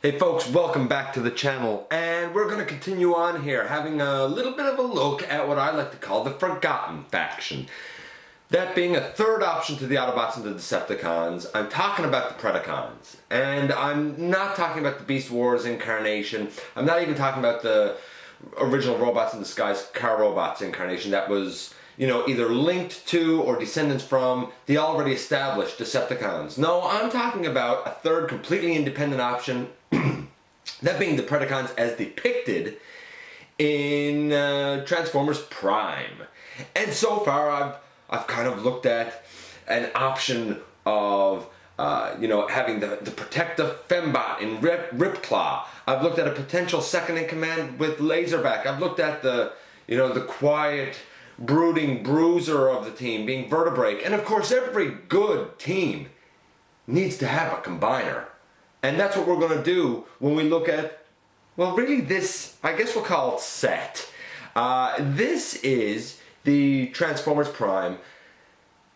Hey folks, welcome back to the channel, and we're going to continue on here having a little bit of a look at what I like to call the Forgotten faction. That being a third option to the Autobots and the Decepticons. I'm talking about the Predacons, and I'm not talking about the Beast Wars incarnation. I'm not even talking about the original Robots in Disguise car robots incarnation that was, you know, either linked to or descendants from the already established Decepticons. No, I'm talking about a third completely independent option, that being the Predacons as depicted in Transformers Prime. And so far I've kind of looked at an option of you know, having the protective fembot in Ripclaw. I've looked at a potential second in command with Laserback. I've looked at the, you know, the quiet, brooding bruiser of the team being Vertebrake. And of course every good team needs to have a combiner. And that's what we're going to do when we look at, well, really this, I guess we'll call it set. This is the Transformers Prime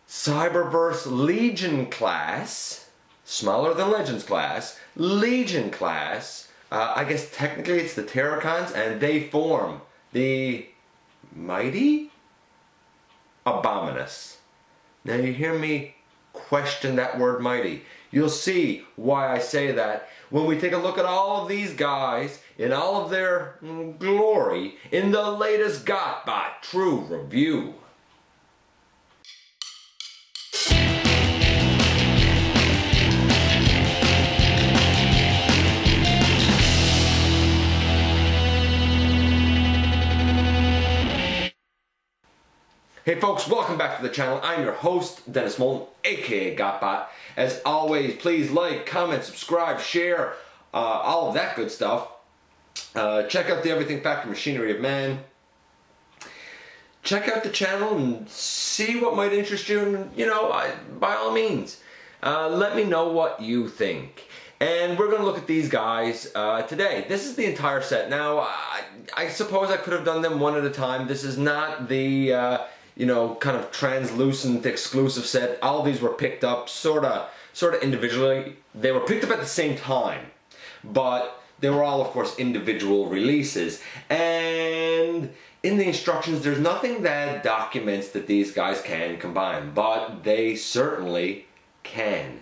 Cyberverse Legion class, smaller than Legends class, Legion class. I guess technically it's the Terrorcons, and they form the mighty Abominus. Now you hear me question that word mighty. You'll see why I say that when we take a look at all of these guys in all of their glory in the latest GotBot True Review. Hey folks, welcome back to the channel. I'm your host, Dennis Moulton, aka GotBot. As always, please like, comment, subscribe, share, all of that good stuff. Check out the Everything Factor Machinery of Man. Check out the channel and see what might interest you, and, you know, by all means, let me know what you think. And we're going to look at these guys today. This is the entire set. Now, I suppose I could have done them one at a time. This is not the you know, kind of translucent exclusive set. All of these were picked up sort of individually. They were picked up at the same time, but they were all, of course, individual releases. And in the instructions, there's nothing that documents that these guys can combine, but they certainly can.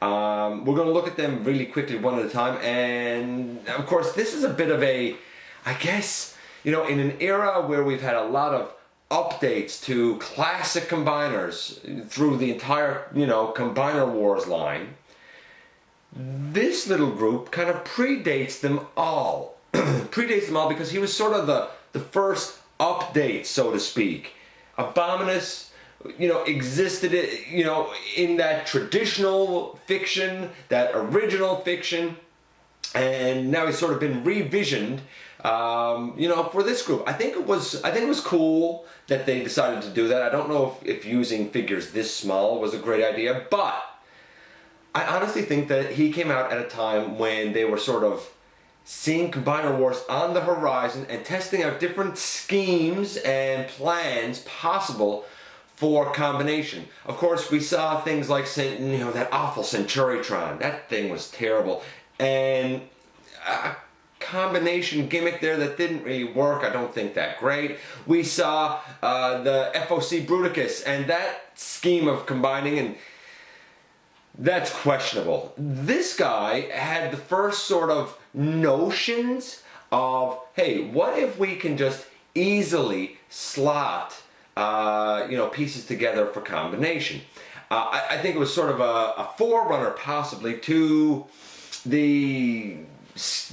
We're going to look at them really quickly one at a time, and of course, this is a bit of a, I guess, you know, in an era where we've had a lot of updates to classic combiners through the entire, you know, Combiner Wars line. This little group kind of predates them all. Predates them all because he was sort of the first update, so to speak. Abominus, you know, existed, you know, in that traditional fiction, that original fiction, and now he's sort of been revisioned, you know, for this group. I think it was cool that they decided to do that. I don't know if using figures this small was a great idea, but I honestly think that he came out at a time when they were sort of seeing Combiner Wars on the horizon and testing out different schemes and plans possible for combination. Of course, we saw things like, you know, that awful Centuritron. That thing was terrible. And a combination gimmick there that didn't really work. I don't think that great. We saw the FOC Bruticus and that scheme of combining, and that's questionable. This guy had the first sort of notions of, hey, what if we can just easily slot you know, pieces together for combination. I think it was sort of a forerunner possibly to the,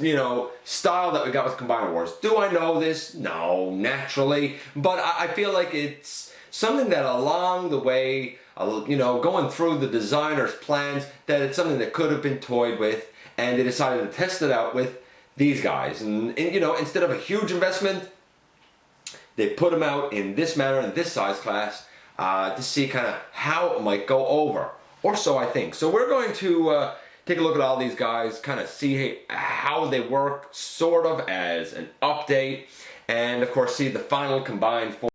you know, style that we got with Combiner Wars. Do I know this? No, naturally, but I feel like it's something that along the way, you know, going through the designer's plans, that it's something that could have been toyed with, and they decided to test it out with these guys. And you know, instead of a huge investment, they put them out in this manner, in this size class, to see kind of how it might go over, or so I think. So we're going to take a look at all these guys, kind of see how they work, sort of as an update, and of course see the final combined form.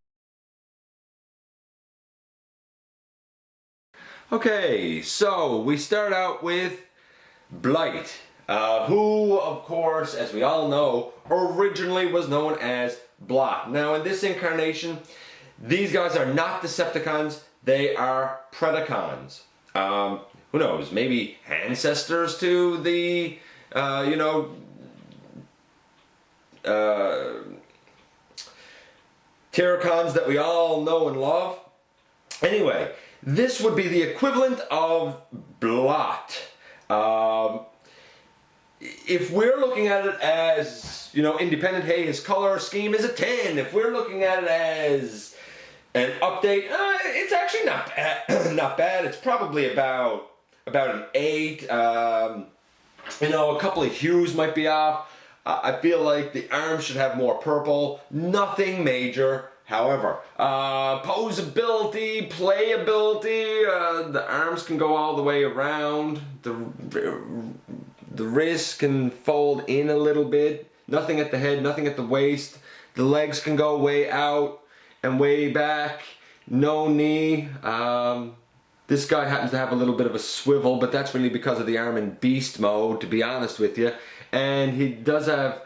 Okay, so we start out with Blight. who, of course, as we all know, originally was known as Blight. Now, in this incarnation, these guys are not Decepticons, they are Predacons. Who knows, maybe ancestors to the, Terrorcons that we all know and love. Anyway, this would be the equivalent of Blight. If we're looking at it as, independent, hey, his color scheme is a 10. If we're looking at it as an update, it's actually not bad. Not bad. It's probably about an 8. A couple of hues might be off. I feel like the arms should have more purple. Nothing major. However, posability, playability, the arms can go all the way around. The wrist can fold in a little bit. Nothing at the head, nothing at the waist. The legs can go way out and way back. No knee. This guy happens to have a little bit of a swivel, but that's really because of the arm in beast mode, to be honest with you. And he does have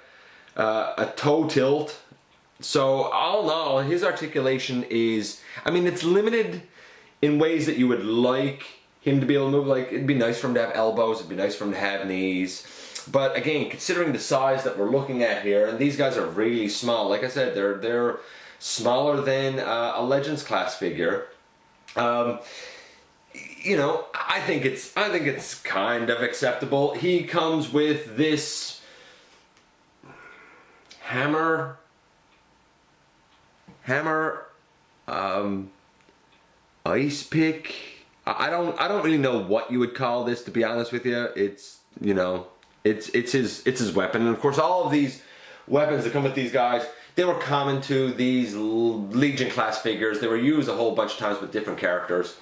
a toe tilt. So all in all, his articulation is, it's limited in ways that you would like him to be able to move. Like, it'd be nice for him to have elbows, it'd be nice for him to have knees. But again, considering the size that we're looking at here, and these guys are really small, like I said, they're smaller than a Legends class figure. I think it's kind of acceptable. He comes with this hammer, ice pick. I don't really know what you would call this, to be honest with you. It's his weapon, and of course all of these weapons that come with these guys, they were common to these Legion class figures. They were used a whole bunch of times with different characters.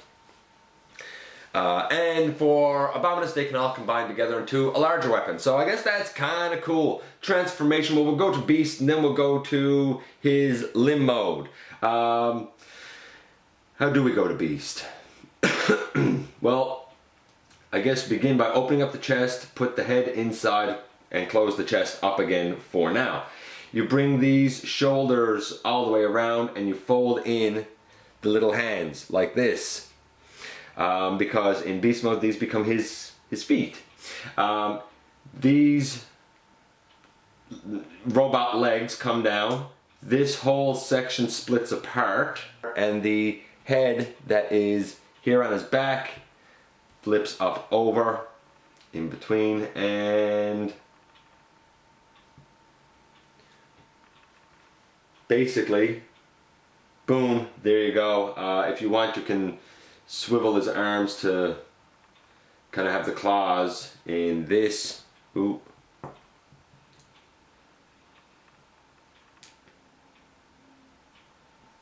And for Abominus, they can all combine together into a larger weapon. So I guess that's kind of cool. Transformation, well, we'll go to Beast, and then we'll go to his limb mode. How do we go to Beast? Well, I guess begin by opening up the chest, put the head inside, and close the chest up again for now. You bring these shoulders all the way around, and you fold in the little hands like this. Because in beast mode these become his feet. These robot legs come down. This whole section splits apart, and the head that is here on his back flips up over in between, and basically, boom, there you go. If you want, you can swivel his arms to kind of have the claws in this. Ooh.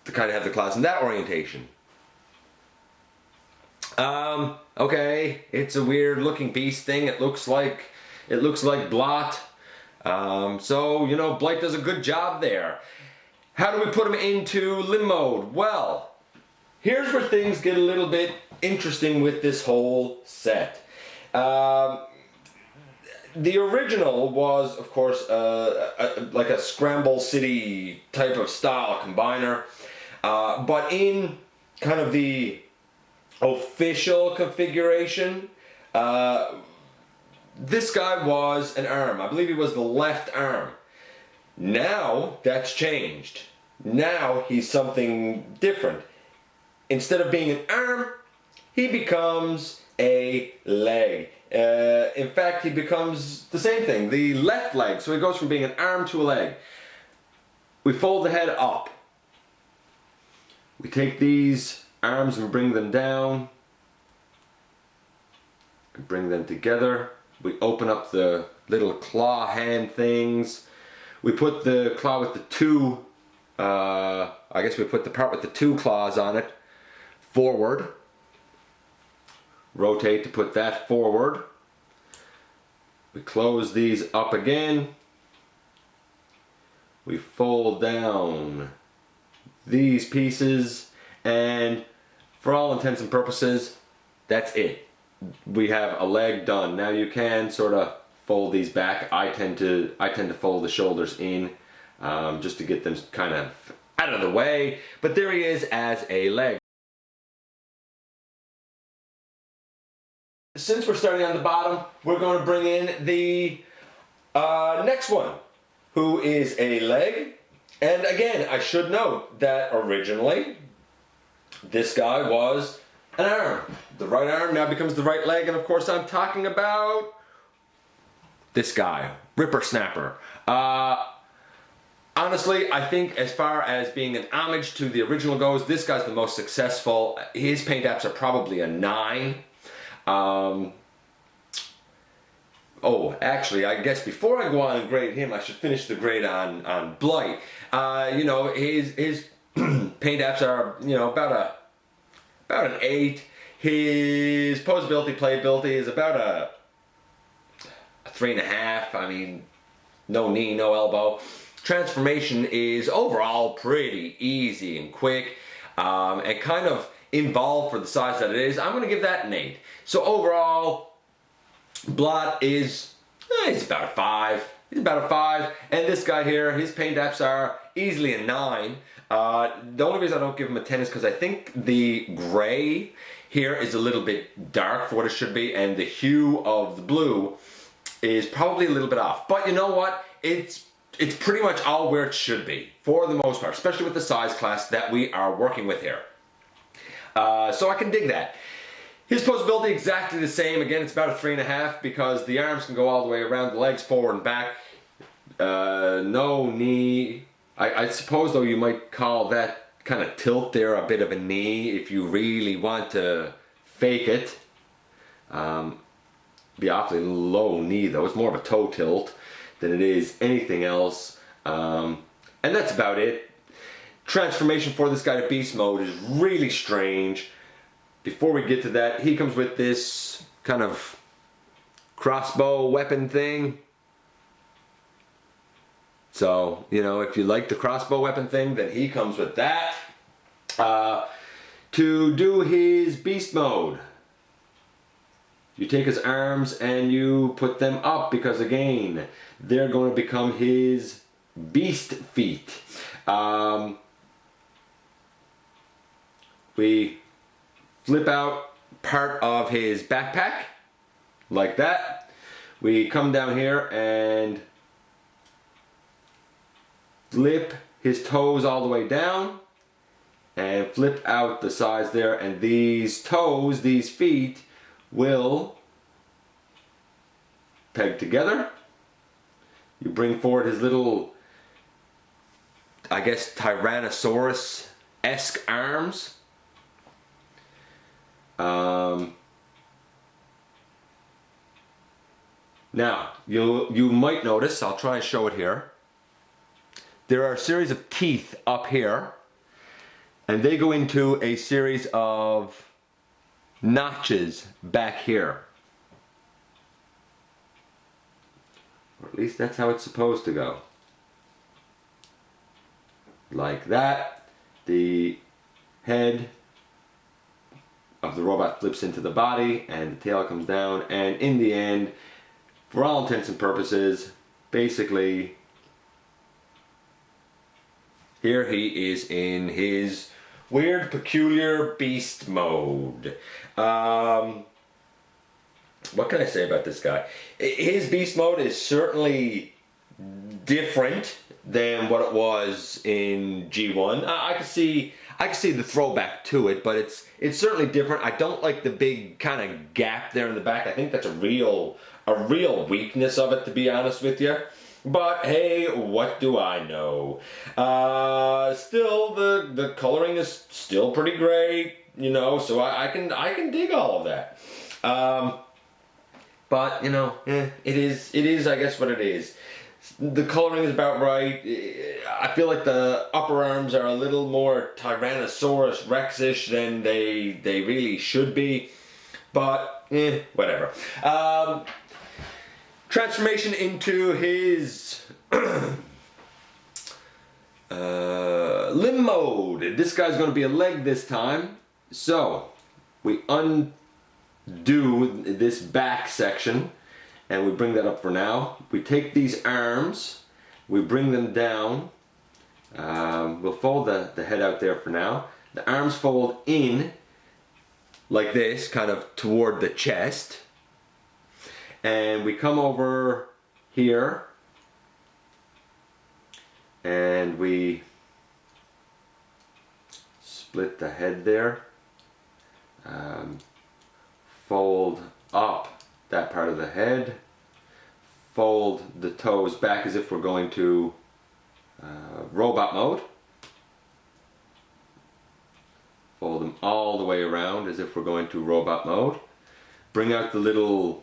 To kind of have the claws in that orientation. Okay, it's a weird looking beast thing. It looks like Blight. So, Blight does a good job there. How do we put him into limb mode? Well, here's where things get a little bit interesting with this whole set. The original was, of course, like a Scramble City type of style combiner, but in kind of the official configuration, this guy was an arm. I believe he was the left arm. Now that's changed. Now he's something different. Instead of being an arm, he becomes a leg. In fact, he becomes the same thing, the left leg. So he goes from being an arm to a leg. We fold the head up. We take these arms and bring them down. And bring them together. We open up the little claw hand things. We put the claw with the two, I guess we put the part with the two claws on it forward. Rotate to put that forward. We close these up again. We fold down these pieces, and for all intents and purposes, that's it. We have a leg done. Now you can sort of fold these back. I tend to fold the shoulders in just to get them kind of out of the way. But there he is as a leg. Since we're starting on the bottom, we're going to bring in the next one, who is a leg. And again, I should note that originally this guy was an arm. The right arm now becomes the right leg, and of course I'm talking about this guy, Rippersnapper. Honestly, I think as far as being an homage to the original goes, this guy's the most successful. His paint apps are probably a 9. Oh, actually, I guess before I go on and grade him, I should finish the grade on Blight. You know, his paint apps are, you know, about an 8. His posability, playability is about a 3.5. I mean, no knee, no elbow. Transformation is overall pretty easy and quick, and kind of involved for the size that it is. I'm going to give that an 8. So overall, Blot is, he's about a 5. He's about a 5. And this guy here, his paint apps are easily a 9. The only reason I don't give him a 10 is because I think the gray here is a little bit dark for what it should be, and the hue of the blue is probably a little bit off. But you know what? It's pretty much all where it should be, for the most part, especially with the size class that we are working with here. So I can dig that. His posability exactly the same. Again, it's about a 3.5 because the arms can go all the way around, the legs forward and back. No knee. I suppose, though, you might call that kind of tilt there a bit of a knee if you really want to fake it. Be awfully low knee, though. It's more of a toe tilt than it is anything else. And that's about it. Transformation for this guy to beast mode is really strange. Before we get to that, he comes with this kind of crossbow weapon thing. So, you know, if you like the crossbow weapon thing, then he comes with that. To do his beast mode, you take his arms and you put them up because, again, they're going to become his beast feet. We flip out part of his backpack, like that. We come down here and flip his toes all the way down and flip out the sides there, and these toes, these feet, will peg together. You bring forward his little, I guess, Tyrannosaurus-esque arms. Now, you might notice, I'll try and show it here, there are a series of teeth up here, and they go into a series of notches back here. Or at least that's how it's supposed to go. Like that. The head of the robot flips into the body and the tail comes down, and in the end, for all intents and purposes, basically here he is in his weird, peculiar beast mode. What can I say about this guy? His beast mode is certainly different than what it was in G1. I can see the throwback to it, but it's certainly different. I don't like the big kind of gap there in the back. I think that's a real weakness of it, to be honest with you. But hey, what do I know? Still, the coloring is still pretty great, you know. So I can dig all of that. But you know, it is I guess what it is. The coloring is about right. I feel like the upper arms are a little more Tyrannosaurus Rex-ish than they really should be. But whatever. Transformation into his limb mode. This guy's going to be a leg this time. So we undo this back section, and we bring that up for now. We take these arms, we bring them down. We'll fold the head out there for now. The arms fold in like this, kind of toward the chest. And we come over here and we split the head there. Fold up that part of the head. Fold the toes back as if we're going to robot mode. Fold them all the way around as if we're going to robot mode. Bring out the little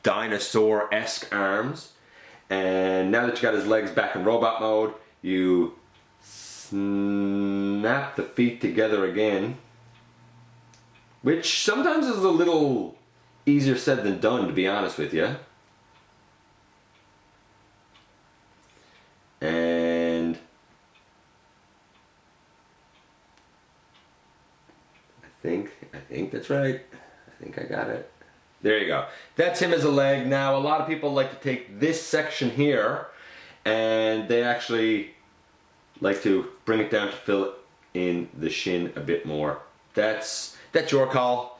dinosaur-esque arms. And now that you got his legs back in robot mode, you snap the feet together again. Which sometimes is a little easier said than done, to be honest with you. And I think that's right. I think I got it. There you go. That's him as a leg. Now, a lot of people like to take this section here and they actually like to bring it down to fill in the shin a bit more. That's your call.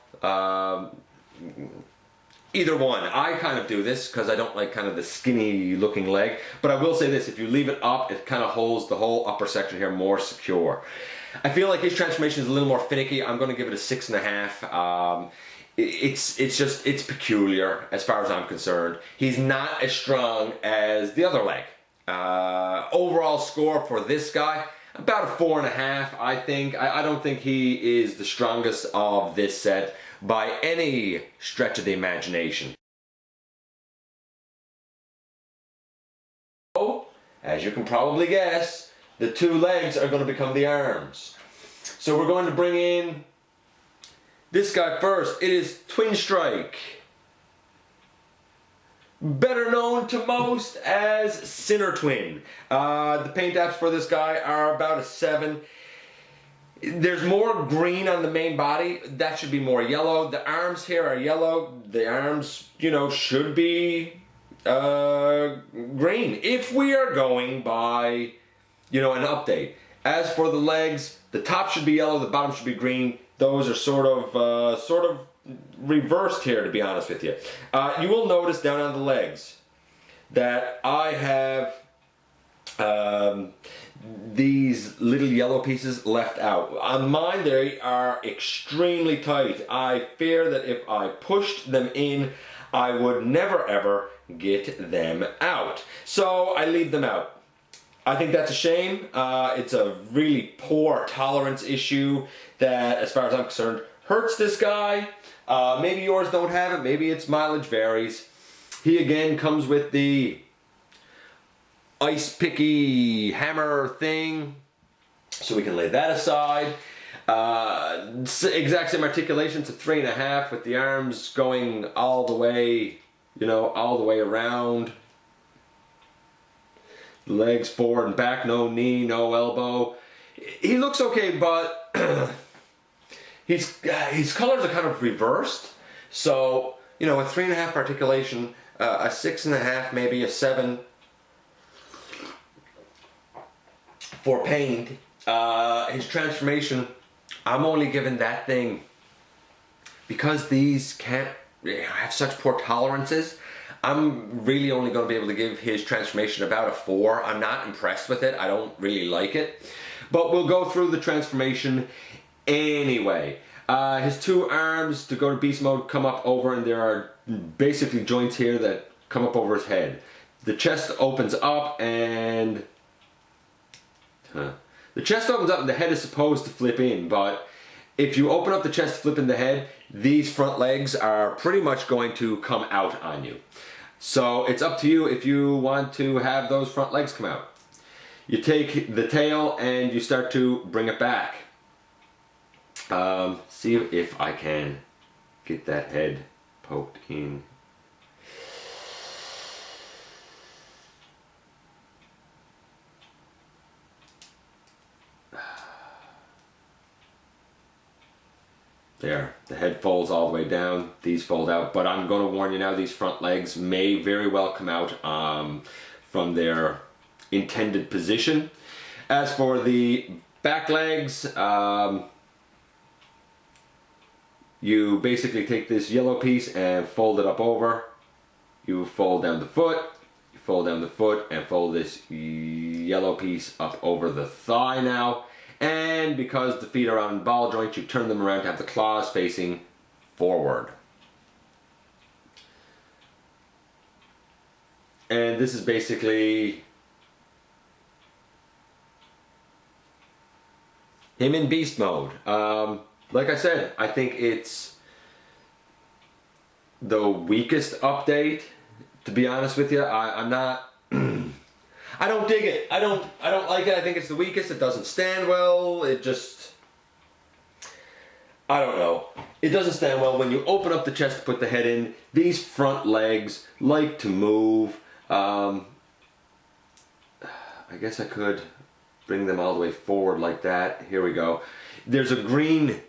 Either one. I kind of do this because I don't like kind of the skinny looking leg, but I will say this, if you leave it up, it kind of holds the whole upper section here more secure. I feel like his transformation is a little more finicky. I'm going to give it a 6.5. It's peculiar as far as I'm concerned. He's not as strong as the other leg. Overall score for this guy, about a 4.5, I think. I don't think he is the strongest of this set by any stretch of the imagination. So, as you can probably guess, the two legs are going to become the arms. So we're going to bring in this guy first. It is Twinstrike, better known to most as Sinner Twin. The paint apps for this guy are about a 7. There's more green on the main body. That should be more yellow. The arms here are yellow. The arms, should be green. If we are going by, an update. As for the legs, the top should be yellow, the bottom should be green. Those are sort of reversed here, to be honest with you. You will notice down on the legs that I have these little yellow pieces left out. On mine, they are extremely tight. I fear that if I pushed them in, I would never ever get them out. So I leave them out. I think that's a shame. It's a really poor tolerance issue that, as far as I'm concerned, hurts this guy. Maybe yours don't have it. Maybe its mileage varies. He again comes with the ice picky hammer thing, so we can lay that aside. Exact same articulation, to 3.5 with the arms going all the way, all the way around. Legs forward and back, no knee, no elbow. He looks okay, but his colors are kind of reversed. So, a 3.5 articulation, a 6.5, maybe a 7 for paint. His transformation, I'm only giving that thing, because these can't have such poor tolerances, I'm really only going to be able to give his transformation about a 4. I'm not impressed with it. I don't really like it. But we'll go through the transformation anyway. His two arms to go to beast mode come up over, and there are basically joints here that come up over his head. The chest opens up and the chest opens up and the head is supposed to flip in, but if you open up the chest to flip in the head, these front legs are pretty much going to come out on you. So it's up to you if you want to have those front legs come out. You take the tail and you start to bring it back. See if I can get that head poked in. There, the head folds all the way down, these fold out, but I'm going to warn you now, these front legs may very well come out from their intended position. As for the back legs, you basically take this yellow piece and fold it up over. You fold down the foot, you fold down the foot, and fold this yellow piece up over the thigh now. And because the feet are on ball joints, you turn them around to have the claws facing forward. And this is basically him in beast mode. Like I said, I think it's the weakest update, to be honest with you. I'm not... I don't dig it. I don't like it. I think it's the weakest. It doesn't stand well. It just... I don't know. It doesn't stand well. When you open up the chest to put the head in, these front legs like to move. I guess I could bring them all the way forward like that. Here we go. There's a green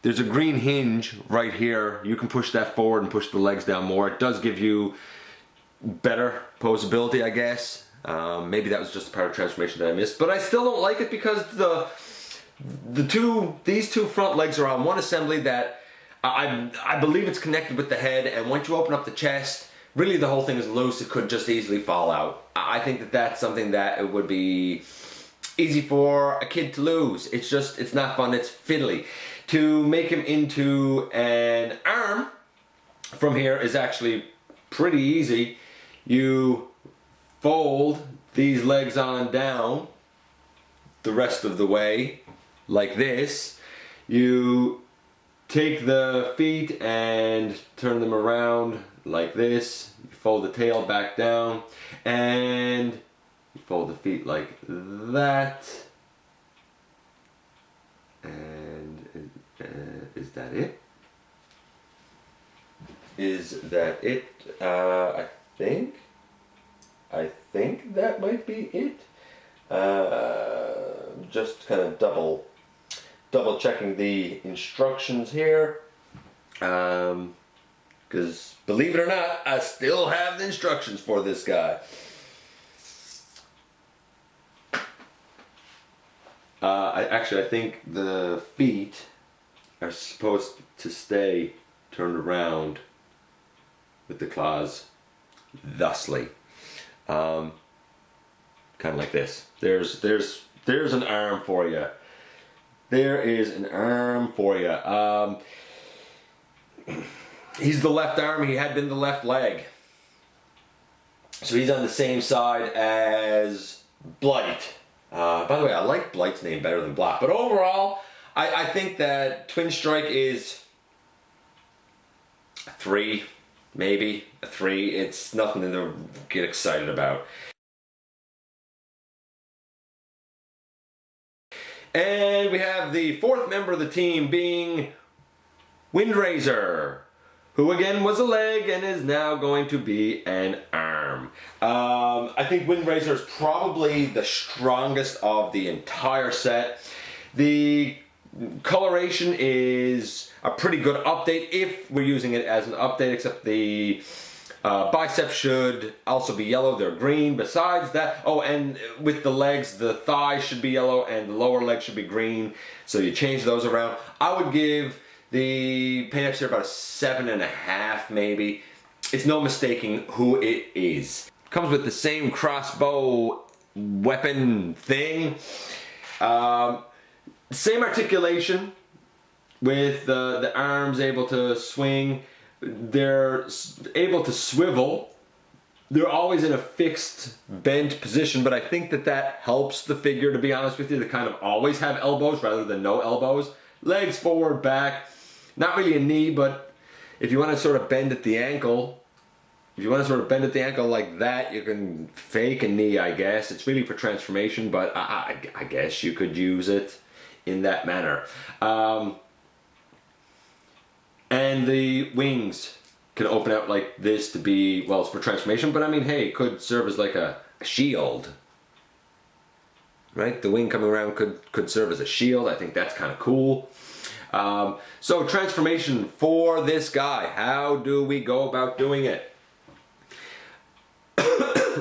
hinge right here. You can push that forward and push the legs down more. It does give you better posability, I guess. Maybe that was just a part of transformation that I missed, but I still don't like it because these two front legs are on one assembly that I believe it's connected with the head, and once you open up the chest, really the whole thing is loose. It could just easily fall out. I think that that's something that it would be easy for a kid to lose. It's not fun. It's fiddly. To make him into an arm from here is actually pretty easy. You fold these legs on down the rest of the way like this. You take the feet and turn them around like this. You fold the tail back down and you fold the feet like that. And is that it? Is that it? I think that might be it. Just kind of double checking the instructions here. Because believe it or not, I still have the instructions for this guy. I think the feet are supposed to stay turned around with the claws thusly. Kind of like this. There's an arm for you. There is an arm for you. He's the left arm. He had been the left leg. So he's on the same side as Blight. By the way, I like Blight's name better than Black. But overall, I think that Twinstrike is a 3, maybe a 3. It's nothing to get excited about. And we have the 4th member of the team being Windrazor, who again was a leg and is now going to be an arm. I think Windrazor is probably the strongest of the entire set. The coloration is a pretty good update if we're using it as an update, except the biceps should also be yellow. They're green. Besides that, oh, and with the legs, the thighs should be yellow and the lower leg should be green. So you change those around. I would give the paint exterior about a 7.5 maybe. It's no mistaking who it is. Comes with the same crossbow weapon thing. Same articulation with the arms able to swing. They're able to swivel. They're always in a fixed bent position, but I think that helps the figure, to be honest with you, to kind of always have elbows rather than no elbows. Legs forward, back. Not really a knee, but if you want to sort of bend at the ankle, like that, you can fake a knee, I guess. It's really for transformation, but I guess you could use it in that manner. And the wings can open out like this to be, well, it's for transformation, but I mean, hey, it could serve as like a shield. Right? The wing coming around could serve as a shield. I think that's kind of cool. So transformation for this guy. How do we go about doing it?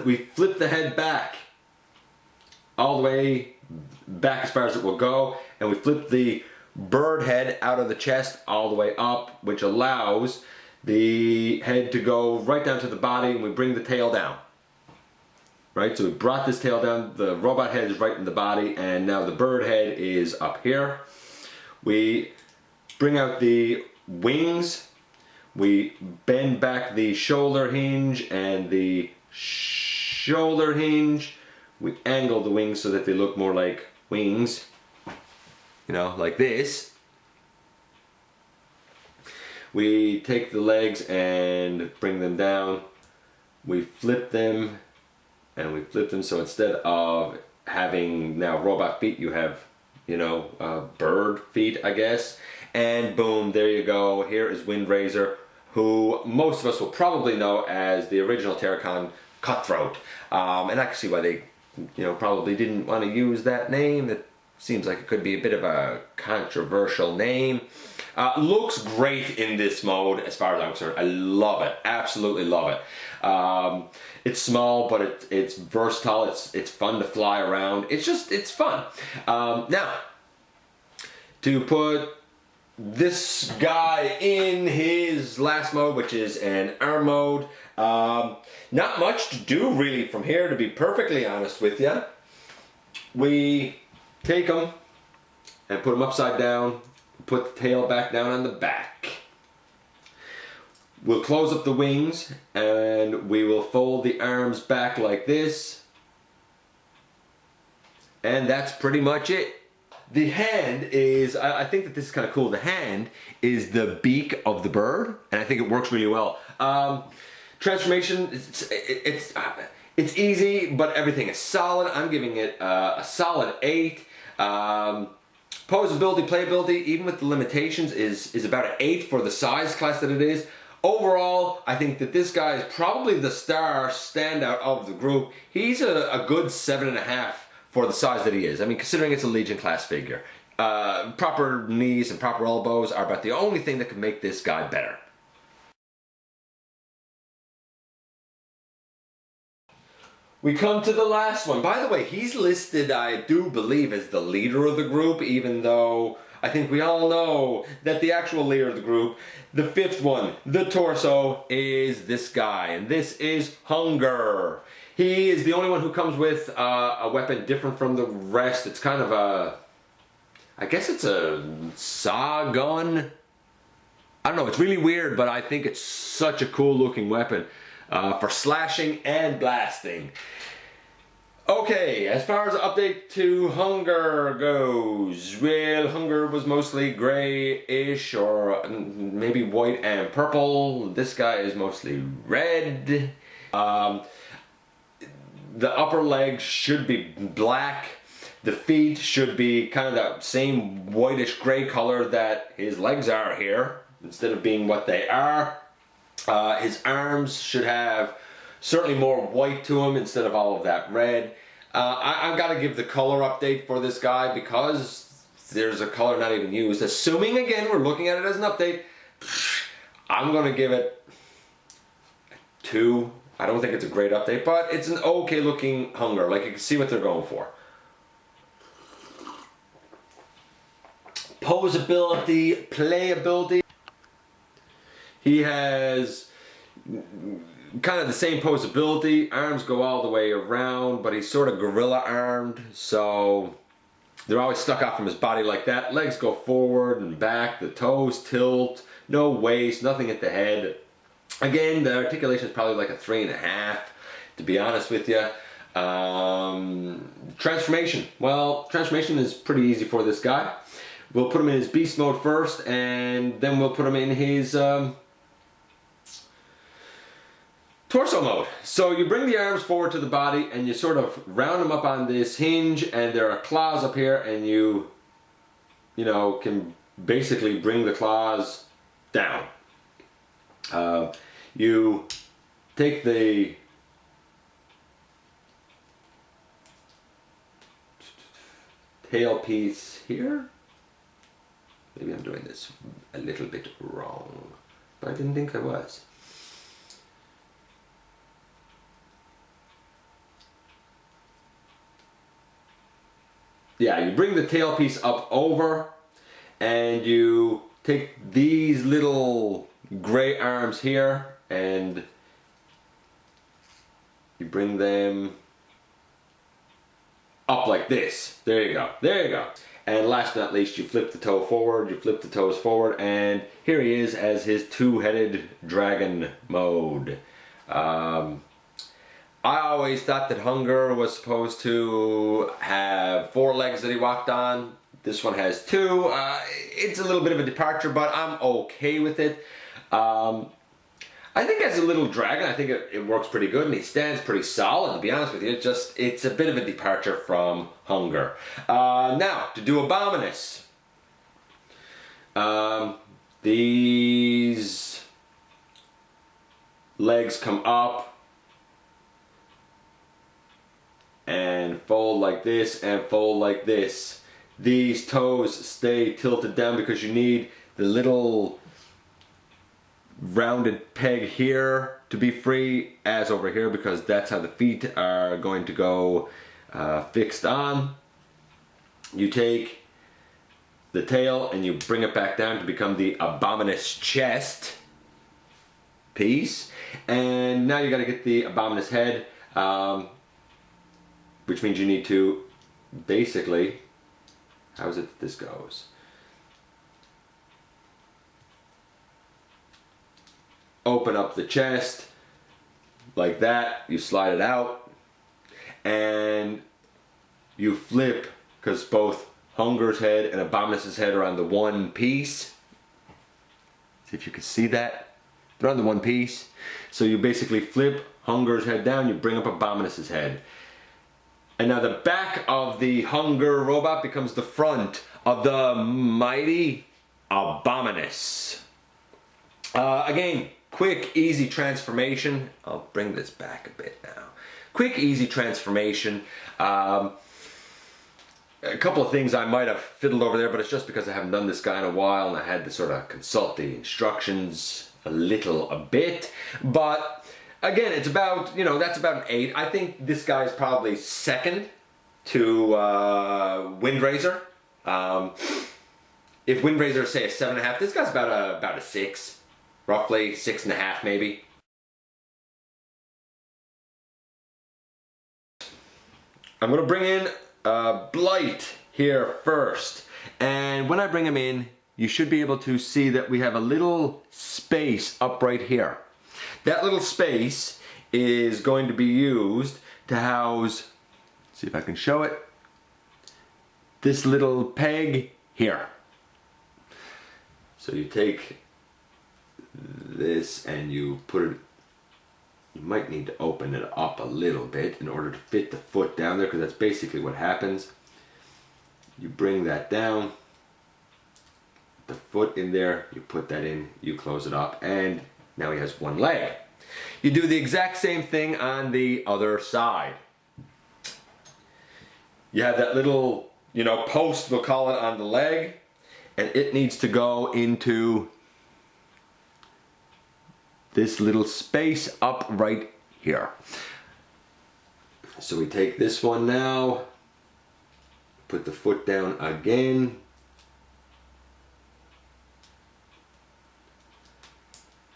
We flip the head back, all the way back as far as it will go, and we flip the bird head out of the chest all the way up, which allows the head to go right down to the body, and we bring the tail down. Right, so we brought this tail down, the robot head is right in the body, and now the bird head is up here. We bring out the wings, we bend back the shoulder hinge and the shoulder hinge, we angle the wings so that they look more like wings, you know, like this. We take the legs and bring them down, we flip them, and we flip them so instead of having now robot feet, you have, you know, bird feet, I guess. And boom, there you go. Here is Windrazor, who most of us will probably know as the original Terrorcon Cutthroat. And I can see why they, you know, probably didn't want to use that name. It seems like it could be a bit of a controversial name. Looks great in this mode as far as I'm concerned. I love it, absolutely love it. It's small, but it's versatile, it's fun to fly around. It's fun. Now, to put this guy in his last mode, which is an arm mode, not much to do really from here, to be perfectly honest with you. We take him and put him upside down, put the tail back down on the back. We'll close up the wings and we will fold the arms back like this. And that's pretty much it. The hand is, I think that this is kind of cool. The hand is the beak of the bird, and I think it works really well. Transformation, it's easy, but everything is solid. I'm giving it a solid 8. Posability, playability, even with the limitations, is about an 8 for the size class that it is. Overall, I think that this guy is probably the star standout of the group. He's a good 7.5 for the size that he is. I mean, considering it's a Legion class figure. Proper knees and proper elbows are about the only thing that can make this guy better. We come to the last one. By the way, he's listed, I do believe, as the leader of the group, even though I think we all know that the actual leader of the group, the 5th one, the torso, is this guy, and this is Hun-Gurrr. He is the only one who comes with a weapon different from the rest. It's kind of a, I guess it's a saw gun. I don't know, it's really weird, but I think it's such a cool looking weapon for slashing and blasting. Okay, as far as update to Hun-Gurrr goes, well, Hun-Gurrr was mostly grayish or maybe white and purple. This guy is mostly red. The upper legs should be black. The feet should be kind of that same whitish gray color that his legs are here, instead of being what they are. His arms should have certainly more white to him instead of all of that red. I've got to give the color update for this guy because there's a color not even used. Assuming, again, we're looking at it as an update, I'm going to give it 2. I don't think it's a great update, but it's an okay looking Hun-Gurrr. Like, you can see what they're going for. Posability, playability. He has kind of the same posability. Arms go all the way around, but he's sort of gorilla armed, so they're always stuck out from his body like that. Legs go forward and back, the toes tilt, no waist, nothing at the head. Again, the articulation is probably like a 3.5, to be honest with you. Transformation. Well, transformation is pretty easy for this guy. We'll put him in his beast mode first, and then we'll put him in his torso mode. So you bring the arms forward to the body, and you sort of round them up on this hinge, and there are claws up here, and you know, can basically bring the claws down. You take the tail piece here, Maybe I'm doing this a little bit wrong, but I didn't think I was. Yeah, you bring the tail piece up over and you take these little gray arms here and you bring them up like this. There you go, there you go. And last but not least, you flip the toe forward, you flip the toes forward, and here he is as his two-headed dragon mode. I always thought that Hun-Gurrr was supposed to have 4 legs that he walked on. This one has 2. It's a little bit of a departure, but I'm okay with it. I think as a little dragon, I think it works pretty good, and he stands pretty solid, to be honest with you. It's a bit of a departure from Hun-Gurrr. Now, to do Abominus. These legs come up and fold like this and fold like this. These toes stay tilted down because you need the little rounded peg here to be free as over here, because that's how the feet are going to go fixed on. You take the tail and you bring it back down to become the Abominus chest piece, and now you got to get the Abominus head, which means you need to basically, how is it that this goes? Open up the chest like that, you slide it out, and you flip, because both Hun-Gurr's head and Abominus's head are on the one piece. See if you can see that. They're on the one piece. So you basically flip Hun-Gurr's head down, you bring up Abominus's head. And now the back of the Hun-Gurrr robot becomes the front of the mighty Abominus. Again, quick, easy transformation. I'll bring this back a bit now. Quick, easy transformation. A couple of things I might have fiddled over there, but it's just because I haven't done this guy in a while and I had to sort of consult the instructions a bit. But again, it's about, that's about an 8. I think this guy is probably second to Windrazor. If Windrazor, say, a 7.5, this guy's about a 6. Roughly 6.5 maybe. I'm going to bring in Blight here first. And when I bring him in, you should be able to see that we have a little space up right here. That little space is going to be used to house, see if I can show it, this little peg here. So you take this and you put it, you might need to open it up a little bit in order to fit the foot down there, because that's basically what happens. You bring that down, the foot in there, you put that in, you close it up, and now he has one leg. You do the exact same thing on the other side. You have that little, post, we'll call it, on the leg, and it needs to go into this little space up right here. So we take this one now, put the foot down again,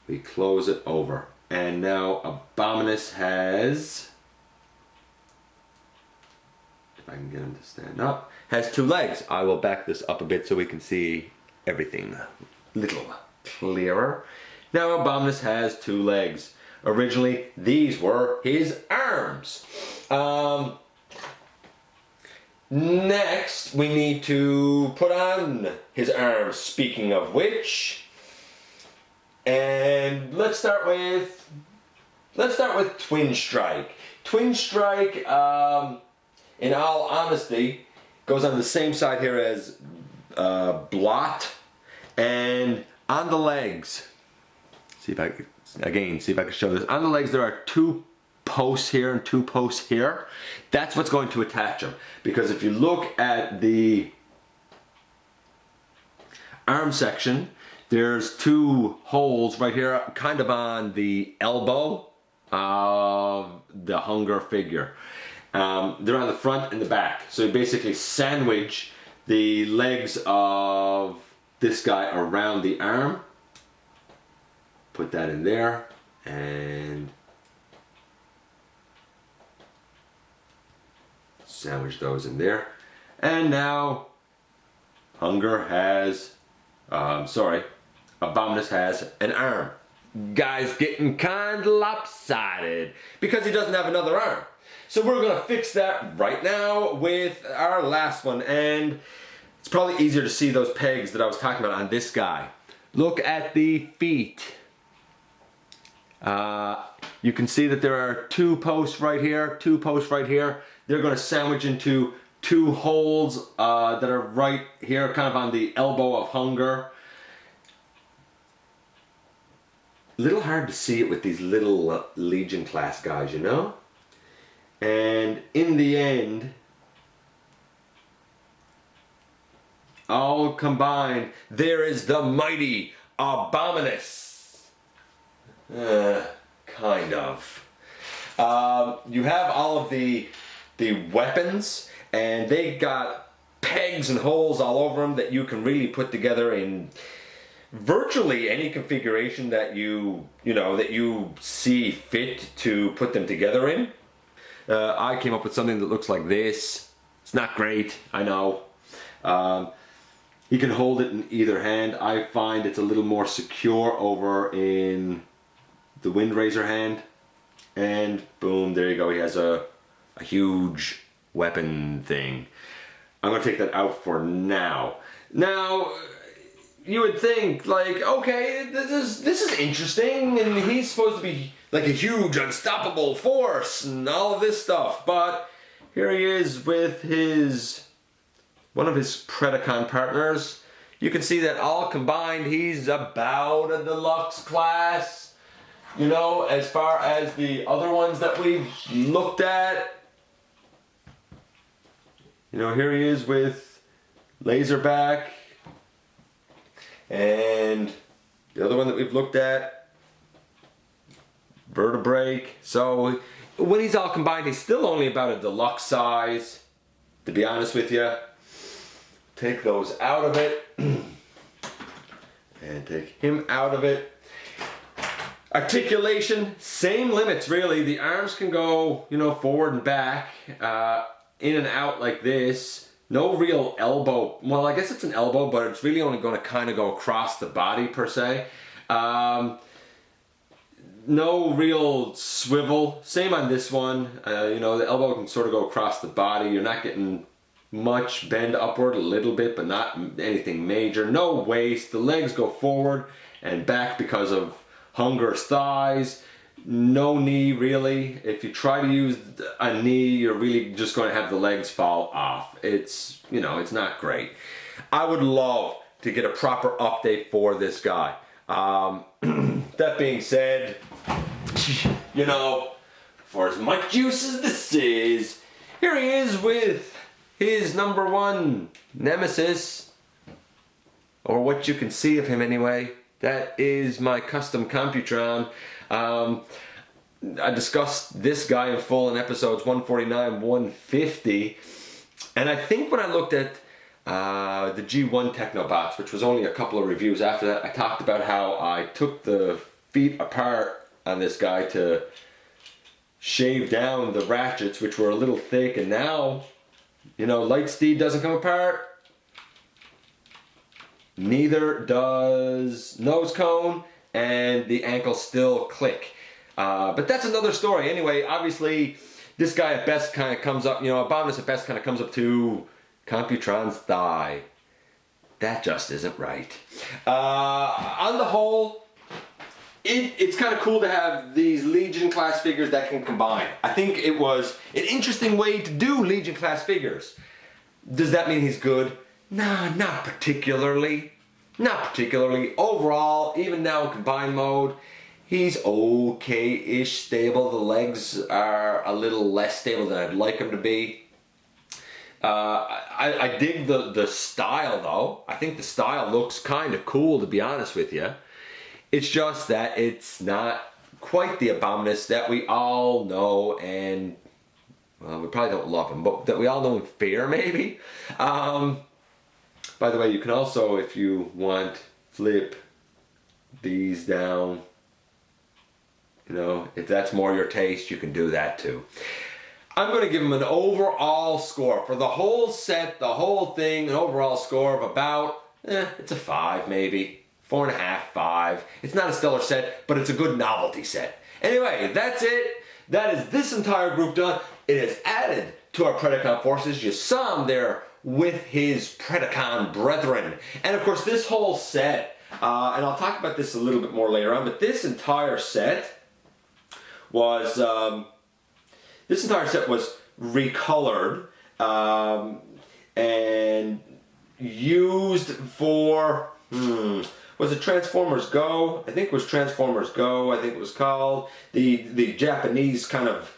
we close it over, and now Abominus has, if I can get him to stand up, has 2 legs. I will back this up a bit so we can see everything a little clearer. Now Abominus has 2 legs. Originally, these were his arms. Next, we need to put on his arms, speaking of which. And let's start with Twinstrike. Twinstrike, in all honesty, goes on the same side here as Blight, and on the legs, see if I can show this. On the legs there are 2 posts here and 2 posts here. That's what's going to attach them, because if you look at the arm section, there's two holes right here, kind of on the elbow of the Hun-Gurrr figure. They're on the front and the back. So you basically sandwich the legs of this guy around the arm. Put that in there and sandwich those in there. And now Hun-Gurrr has, Abominus has an arm. Guy's getting kind of lopsided because he doesn't have another arm. So we're gonna fix that right now with our last one, and it's probably easier to see those pegs that I was talking about on this guy. Look at the feet. You can see that there are two posts right here, two posts right here. They're gonna sandwich into two holes that are right here, kind of on the elbow of Hun-Gurrr. Little hard to see it with these little Legion class guys, you know? And in the end, all combined, there is the mighty Abominus. Kind of. You have all of the weapons, and they got pegs and holes all over them that you can really put together in virtually any configuration that you see fit to put them together in. I came up with something that looks like this. It's not great, I know. You can hold it in either hand. I find it's a little more secure over in the Windrazor hand. And boom, there you go. He has a huge weapon thing. I'm gonna take that out for now. Now, you would think, like, okay, this is interesting, and he's supposed to be like a huge unstoppable force and all of this stuff, but here he is with one of his Predacon partners. You can see that all combined he's about a deluxe class, you know, as far as the other ones that we've looked at. You know, here he is with Laserback. And the other one that we've looked at, Vertebrake. So when he's all combined, he's still only about a deluxe size, to be honest with you. Take those out of it. And take him out of it. Articulation, same limits really. The arms can go, you know, forward and back, in and out like this. No real elbow, well, I guess it's an elbow, but it's really only going to kind of go across the body per se. No real swivel. Same on this one. You know, the elbow can sort of go across the body. You're not getting much bend upward, a little bit, but not anything major. No waist. The legs go forward and back because of Hun-Gurr's thighs. No knee really. If you try to use a knee, you're really just going to have the legs fall off. It's, you know, it's not great. I would love to get a proper update for this guy. That being said, you know, for as much use as this is, here he is with his #1 nemesis, or what you can see of him anyway. That is my custom Computron. I discussed this guy in full in episodes 149, 150, and I think when I looked at the G1 Technobots, which was only a couple of reviews after that, I talked about how I took the feet apart on this guy to shave down the ratchets, which were a little thick, and now, you know, Lightsteed doesn't come apart. Neither does nose cone, and the ankles still click. But that's another story. Anyway, obviously, this guy at best kind of comes up, you know, Abominus at best kind of comes up to Computron's thigh. That just isn't right. On the whole, it's kind of cool to have these Legion class figures that can combine. I think it was an interesting way to do Legion class figures. Does that mean he's good? Nah, not particularly. Not particularly. Overall, even now in combined mode, he's okay-ish stable. The legs are a little less stable than I'd like him to be. I dig the style though. I think the style looks kind of cool, to be honest with you. It's just that it's not quite the Abominus that we all know, and well, we probably don't love him, but that we all know and fear, maybe. By the way, you can also, if you want, flip these down. You know, if that's more your taste, you can do that too. I'm going to give him an overall score for the whole set, the whole thing, an overall score of about, it's a 5 maybe. 4.5, 5. It's not a stellar set, but it's a good novelty set. Anyway, that's it. That is this entire group done. It is added to our Predacon forces. You saw him there with his Predacon brethren. And of course, this whole set, and I'll talk about this a little bit more later on, but this entire set was recolored and used for, was it Transformers Go? I think it was Transformers Go, I think it was called. The Japanese kind of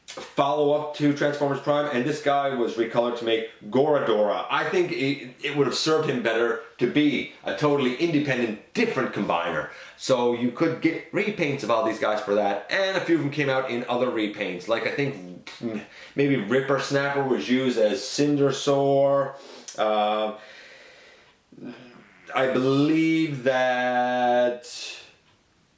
follow-up to Transformers Prime, and this guy was recolored to make Goradora. I think it would have served him better to be a totally independent, different combiner. So you could get repaints of all these guys for that, and a few of them came out in other repaints. Like I think maybe Rippersnapper was used as Cindersaur. I believe that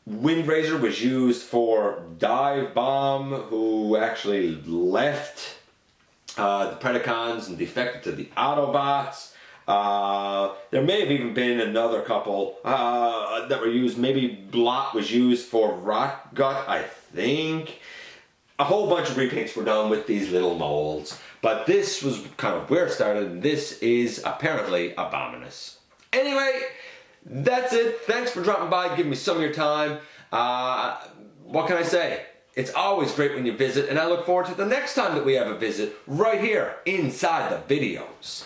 Windrazor was used for Dive Bomb, who actually left the Predacons and defected to the Autobots. There may have even been another couple that were used. Maybe Blot was used for Rotgut, I think. A whole bunch of repaints were done with these little molds. But this was kind of where it started. This is apparently Abominus. Anyway, that's it. Thanks for dropping by, giving me some of your time. What can I say? It's always great when you visit, and I look forward to the next time that we have a visit right here inside the videos.